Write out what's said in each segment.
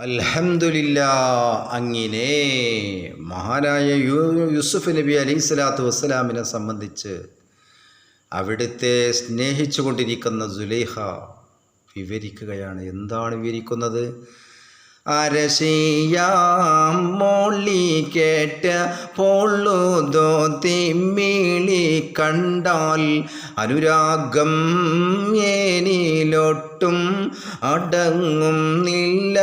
അൽഹംദുലില്ലാ. അങ്ങനെ മഹാനായ യൂസുഫ് നബി അലൈഹി സ്വലാത്തു വസ്സലാമിനെ സംബന്ധിച്ച് അവിടുത്തെ സ്നേഹിച്ചു കൊണ്ടിരിക്കുന്ന സുലൈഖ വിവരിക്കുകയാണ്. എന്താണ് വിവരിക്കുന്നത്? അരശിയാം മോളി കേട്ട പൊള്ളുതോ തിമ്മിളി കണ്ടാൽ അനുരാഗം ഏനിലൊട്ടും അടങ്ങുന്നില്ല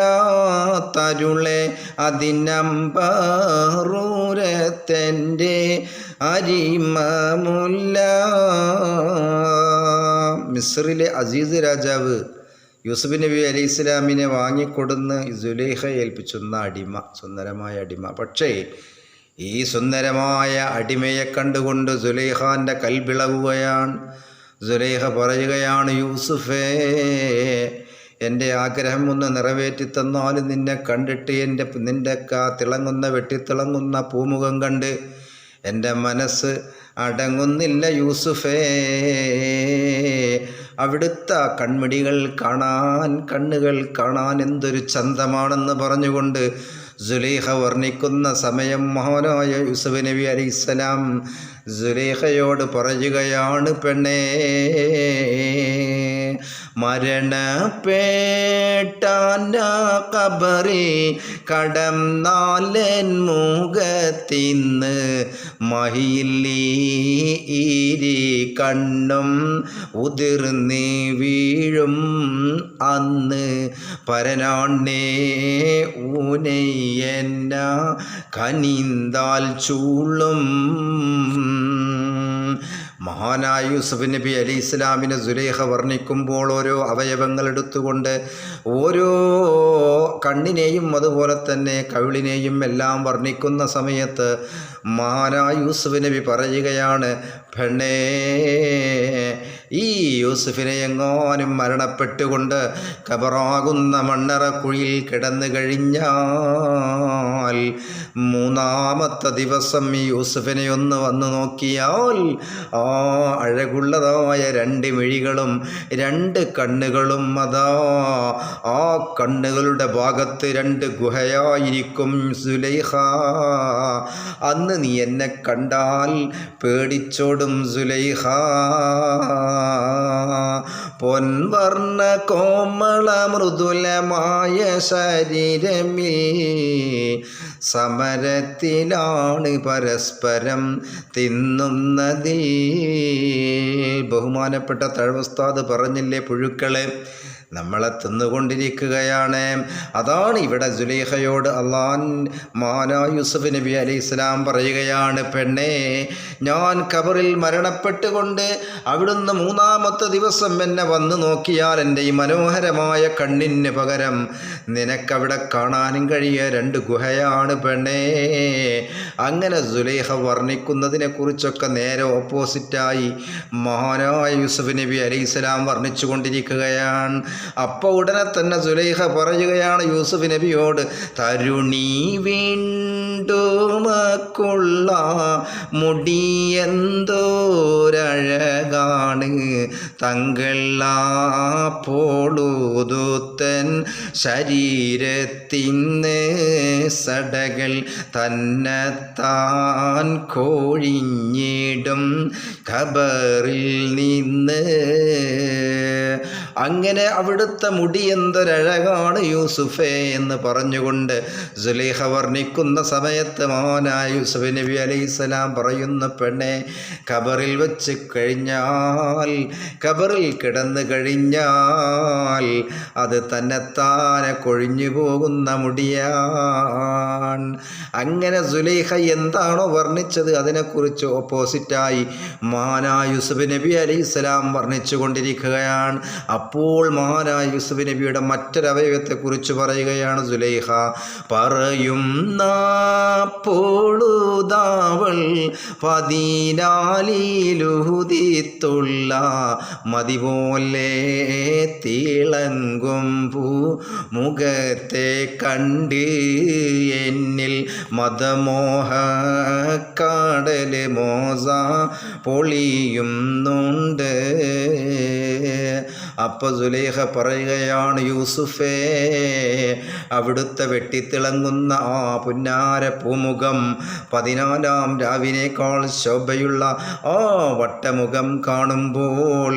തരുളെ അതിനമ്പറൂരത്തൻ്റെ അരിമമുല്ല. മിസ്രിലെ അസീസ് രാജാവ് യൂസുഫ് നബി അലൈഹി സ്വലാമിനെ വാങ്ങിക്കൊടുന്ന് സുലൈഖ ഏൽപ്പിച്ചുന്ന അടിമ, സുന്ദരമായ അടിമ. പക്ഷേ ഈ സുന്ദരമായ അടിമയെ കണ്ടുകൊണ്ട് സുലൈഖാൻ്റെ കൽബിളകുകയാണ്. സുലൈഖ പറയുകയാണ്, യൂസുഫേ, എൻ്റെ ആഗ്രഹം ഒന്ന് നിറവേറ്റി തന്നാലും നിന്നെ കണ്ടിട്ട് നിൻ്റെ തിളങ്ങുന്ന വെട്ടിത്തിളങ്ങുന്ന പൂമുഖം കണ്ട് എൻ്റെ മനസ്സ് അടങ്ങുന്നില്ല യൂസുഫേ. അവിടുത്തെ കണ്ണുകൾ കാണാൻ എന്തൊരു ചന്തമാണെന്ന് പറഞ്ഞുകൊണ്ട് സുലൈഖ വർണ്ണിക്കുന്ന സമയം മഹാനായ യൂസുഫ് നബി അലൈഹിസ്സലാം സുലൈഖയോട് പറയുകയാണ്, പെണ്ണേ, മരണപ്പെട്ട ഖബറിൽ കടന്നാലൻ മുഖത്തിന്ന് മഹിലീരി കണ്ണും ഉതിർന്ന് വീഴും അന്ന് പരനാണ്ണേ ഊനയ്യന്ന കനിന്താൽ ചൂളും. മഹാനായ യൂസുഫ് നബി അലൈഹി ഇസ്ലാമിനെ സുലൈഖ വർണ്ണിക്കുമ്പോൾ ഓരോ അവയവങ്ങൾ എടുത്തുകൊണ്ട് ഓരോ കണ്ണിനെയും അതുപോലെ തന്നെ കവിളിനെയും എല്ലാം വർണ്ണിക്കുന്ന സമയത്ത് മഹാനായ യൂസുഫ് നബി പറയുകയാണ്, പെണ്ണേ, ഈ യൂസുഫിനെ എങ്ങാനും മരണപ്പെട്ടുകൊണ്ട് ഖബറാകുന്ന മണ്ണറക്കുഴിയിൽ കിടന്നു കഴിഞ്ഞാൽ മൂന്നാമത്തെ ദിവസം ഈ യൂസുഫിനെ ഒന്ന് വന്നു നോക്കിയാൽ ആ അഴകുള്ളതായ രണ്ട് മിഴികളും രണ്ട് കണ്ണുകളും അതാ ആ കണ്ണുകളുടെ ഭാഗത്ത് രണ്ട് ഗുഹയായിരിക്കും. സുലൈഖ, അന്ന് നീ എന്നെ കണ്ടാൽ പേടിച്ചോടും സുലൈഖ. പൊൻവർണ്ണ കോമള മൃദുലമായ ശരീരമേ സമരത്തിലാണ് പരസ്പരം തിന്നുന്നതിൽ. ബഹുമാനപ്പെട്ട തഴവുസ്താദ് പറഞ്ഞില്ലേ, പുഴുക്കളെ നമ്മളെ തിന്നുകൊണ്ടിരിക്കുകയാണ്. അതാണ് ഇവിടെ സുലൈഖയോട് മഹാനായ യൂസുഫ് നബി അലൈഹി സ്വലാം പറയുകയാണ്, പെണ്ണേ, ഞാൻ ഖബറിൽ മരണപ്പെട്ടുകൊണ്ട് അവിടുന്ന് മൂന്നാമത്തെ ദിവസം എന്നെ വന്നു നോക്കിയാൽ എൻ്റെ ഈ മനോഹരമായ കണ്ണിന് പകരം നിനക്കവിടെ കാണാനും കഴിയ രണ്ട് ഗുഹയാണ് പെണ്ണേ. അങ്ങനെ സുലൈഖ വർണ്ണിക്കുന്നതിനെ കുറിച്ചൊക്കെ നേരെ ഓപ്പോസിറ്റായി മഹാനായ യൂസുഫ് നബി അലൈഹി സ്വലാം വർണ്ണിച്ചു കൊണ്ടിരിക്കുകയാണ്. അപ്പോൾ ഉടനെ തന്നെ സുലൈഖ പറയുകയാണ് യൂസുഫ് നബിയോട്, തരുണി വീണ്ടുമക്കുള്ള മുടിയെന്തോരഴകാണ് തങ്കള പോളുതുത്തൻ ശരീരത്തിന്ന് സടകൾ തന്നെത്താൻ കോഴിഞ്ഞിടും ഖബറിൽ നിന്ന്. അങ്ങനെ അവിടുത്തെ മുടി എന്തൊരഴകാണ് യൂസുഫേ എന്ന് പറഞ്ഞുകൊണ്ട് സുലൈഖ വർണ്ണിക്കുന്ന സമയത്ത് മഹാനായ യൂസുഫ് നബി അലൈഹിസ്സലാം പറയുന്ന, പെണ്ണെ, ഖബറിൽ വെച്ച് കഴിഞ്ഞാൽ, ഖബറിൽ കിടന്നു കഴിഞ്ഞാൽ അത് തന്നെത്താനെ കൊഴിഞ്ഞു പോകുന്ന മുടിയാണ്. അങ്ങനെ സുലൈഖ എന്താണോ വർണ്ണിച്ചത് അതിനെക്കുറിച്ച് ഓപ്പോസിറ്റായി മഹാനായ യൂസുഫ് നബി അലൈഹിസ്സലാം വർണ്ണിച്ചു കൊണ്ടിരിക്കുകയാണ്. അപ്പോൾ മഹാനായ യൂസുഫ് നബിയുടെ മറ്റൊരവയവത്തെക്കുറിച്ച് പറയുകയാണ് സുലൈഖ. പറയുന്ന പൊളുതാവൾ പതിനാലിലുദിത്തുള്ള മതി പോലെ തിളങ്ങും മുഖത്തെ കണ്ട് എന്നിൽ മതമോഹ കാടൽ മോസ പൊളിയുന്നുണ്ട്. അപ്പോൾ സുലൈഖ പറയുകയാണ്, യൂസുഫേ, അവിടുത്തെ വെട്ടിത്തിളങ്ങുന്ന ആ പുന്നാര പൂമുഖം 14-ാം രാവിനേക്കാൾ ശോഭയുള്ള ആ വട്ടമുഖം കാണുമ്പോൾ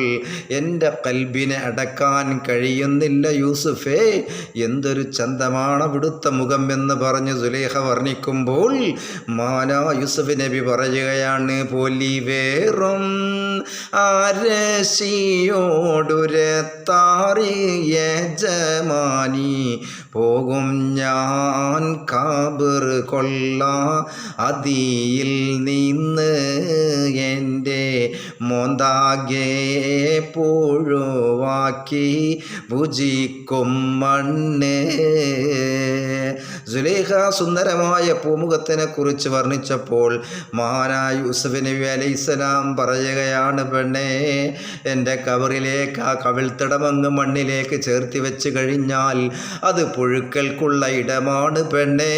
എൻ്റെ കൽബിനെ അടക്കാൻ കഴിയുന്നില്ല യൂസുഫേ. എന്തൊരു ചന്തമാണ് അവിടുത്തെ മുഖം എന്ന് പറഞ്ഞ് സുലൈഖ വർണ്ണിക്കുമ്പോൾ മാനാ യൂസുഫ് നബി പറയുകയാണ്, പൊലിവേറും ആരശിയോടുരത്താറിയ ജമാനി പോകും ഞാൻ കാബർ കൊള്ള അതിയിൽ നിന്ന് എൻ്റെ മോന്താകെ പുഴുവാക്കി ഭുജിക്കും മണ്ണ്. സുലൈഖ സുന്ദരമായ പൂമുഖത്തിനെ കുറിച്ച് വർണ്ണിച്ചപ്പോൾ മഹാനായ യൂസുഫ് നബി അലൈഹിസ്സലാം പറയുകയാണ്, പെണ്ണേ, എൻ്റെ കബറിലേക്ക് ആ കവിൾത്തടമങ്ങ് മണ്ണിലേക്ക് ചേർത്തി വെച്ച് കഴിഞ്ഞാൽ അത് പുഴുക്കൾക്കുള്ള ഇടമാണ് പെണ്ണേ.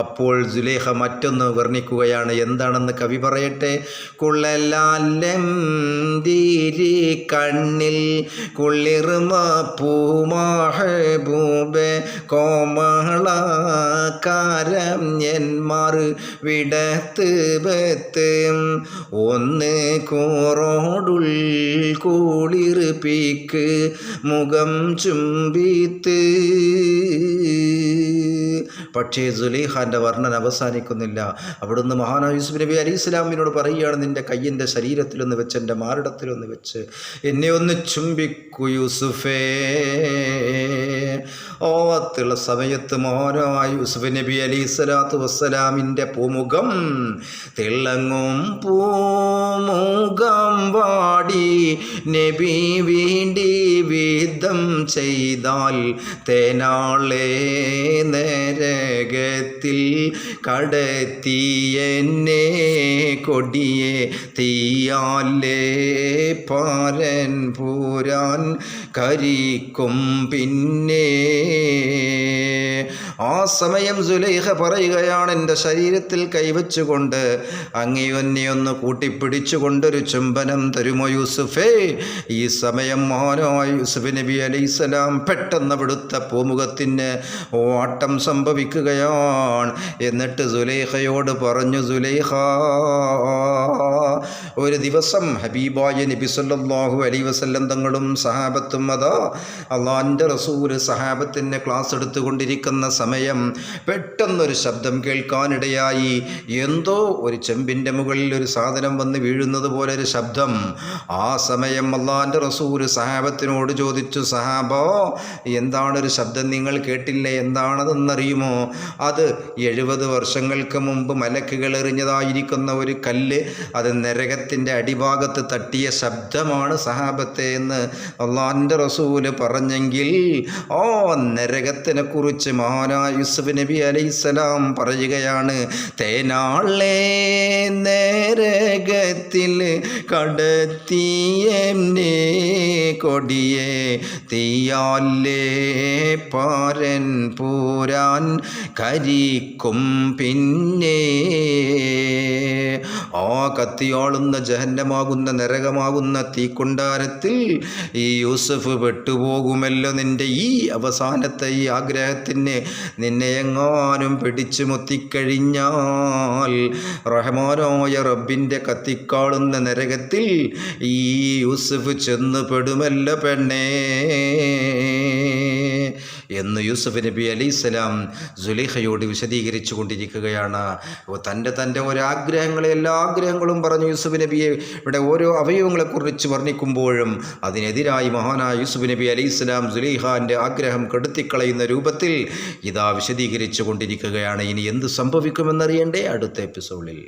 അപ്പോൾ സുലൈഖ മറ്റൊന്ന് വർണ്ണിക്കുകയാണ്. എന്താണെന്ന് കവി പറയട്ടെ. കുള്ളലാലം ദീരി കണ്ണിൽ കുളിർമ പൂമാഹബൂബെ കോമളക്കാരം എന്മാർ വിടത്ത് ബത്ത് ഒന്ന് കൂറോടുൾ കുളിർപ്പിക്ക് മുഖം ചുംബിത്ത്. പക്ഷേ സുലൈഖാൻ്റെ വർണ്ണന അവസാനിക്കുന്നില്ല. അവിടുന്ന് മഹാനായ യൂസുഫ് നബി അലൈഹി സ്വലാമിനോട് പറയുകയാണ്, നിൻ്റെ കയ്യിൻ്റെ ശരീരത്തിലൊന്ന് വെച്ച്, എൻ്റെ മാറിടത്തിലൊന്ന് വെച്ച് എന്നെ ഒന്ന് ചുംബിക്കൂ യൂസുഫേ. ഓത്തുള്ള സമയത്ത് മഹാനായ യൂസുഫ് നബി അലൈഹി സ്വലാത്തു വസ്സലാമിൻ്റെ പൂമുഖം തിളങ്ങും പൂമുഖം വാടി നബി വീണ്ടി വിധം ചെയ്താൽ തേനാളെ നരകത്തിൽ കടത്തി എന്നെ കൊടിയെ തീയാലേ പാരൻ പൂരാൻ കരിക്കും പിന്നെ. ആ സമയം സുലൈഖ പറയുകയാണ്, എൻ്റെ ശരീരത്തിൽ കൈവച്ചുകൊണ്ട് അങ്ങയൊന്നെയൊന്ന് കൂട്ടിപ്പിടിച്ചുകൊണ്ടൊരു ചുംബനം തരുമോ യൂസുഫേ. ഈ സമയം മഹാനായ യൂസുഫ് നബി അലൈഹിസ്സലാം പെട്ടെന്ന് അവിടുത്തെ പൂമുഖത്തിന് ഓട്ടം സംഭവിക്കുകയാണ്. എന്നിട്ട് സുലൈഖയോട് പറഞ്ഞു, സുലൈഖ, ഒരു ദിവസം ഹബീബായ നബി സല്ലല്ലാഹു അലൈഹി വസല്ലം തങ്ങളും സഹാബത്തും അതാ അള്ളാഹിൻ്റെ റസൂൽ സഹാബത്തിൻ്റെ ക്ലാസ് എടുത്തുകൊണ്ടിരിക്കുന്ന സമയം പെട്ടെന്നൊരു ശബ്ദം കേൾക്കാനിടയായി. എന്തോ ഒരു ചെമ്പിൻ്റെ മുകളിൽ ഒരു സാധനം വന്ന് വീഴുന്നത് പോലെ ഒരു ശബ്ദം. ആ സമയം അള്ളാഹിൻ്റെ റസൂൽ സഹാബത്തിനോട് ചോദിച്ചു, സഹാബോ, എന്താണൊരു ശബ്ദം നിങ്ങൾ കേട്ടില്ലേ, എന്താണതെന്നറിയുമോ? അത് 70 വർഷങ്ങൾക്ക് മുമ്പ് മലക്കുകൾ എറിഞ്ഞതായിരിക്കുന്ന ഒരു കല്ല് അത് നരകത്തിൻ്റെ അടിഭാഗത്ത് തട്ടിയ ശബ്ദമാണ് സഹാബത്തെ എന്ന് അള്ളാഹിൻ്റെ റസൂല് പറഞ്ഞെങ്കിൽ, ഓ നരകത്തിനെ കുറിച്ച് മഹാനായ യൂസുഫ് നബി അലൈഹിസ്സലാം പറയുകയാണ്, തേനാളെ നരകത്തിൽ കടത്തിയെന്നെ കൊടിയെ തീയാലേ പാരൻ പൂരാൻ കരിക്കും പിന്നെ. ആ കത്തിയാളുന്ന ജഹന്നമാകുന്ന നരകമാകുന്ന തീക്കുണ്ടാരത്തിൽ ഈ യൂസുഫ് പെട്ടുപോകുമല്ലോ. നിൻ്റെ ഈ അവസാനത്തെ ഈ ആഗ്രഹത്തിന് നിന്നെ എങ്ങാനും പിടിച്ചു മുത്തിക്കഴിഞ്ഞാൽ റഹ്മാനായ റബ്ബിൻ്റെ കത്തിക്കാളുന്ന നരകത്തിൽ ഈ യൂസുഫ് ചെന്ന് പെടുമല്ലോ പെണ്ണേ എന്ന് യൂസുഫ് നബി അലൈഹിസ്സലാം സുലൈഖയോട് വിശദീകരിച്ചു കൊണ്ടിരിക്കുകയാണ്. തൻ്റെ ഓരോ ആഗ്രഹങ്ങളെ എല്ലാ ആഗ്രഹങ്ങളും പറഞ്ഞു യൂസുഫ് നബിയെ ഇവിടെ ഓരോ അവയവങ്ങളെക്കുറിച്ച് വർണ്ണിക്കുമ്പോഴും അതിനെതിരായി മഹാനായ യൂസുഫ് നബി അലൈഹിസ്സലാം സുലൈഖാൻ്റെ ആഗ്രഹം കെടുത്തിക്കളയുന്ന രൂപത്തിൽ ഇതാ വിശദീകരിച്ചു കൊണ്ടിരിക്കുകയാണ്. ഇനി എന്ത് സംഭവിക്കുമെന്നറിയണ്ടേ അടുത്ത എപ്പിസോഡിൽ.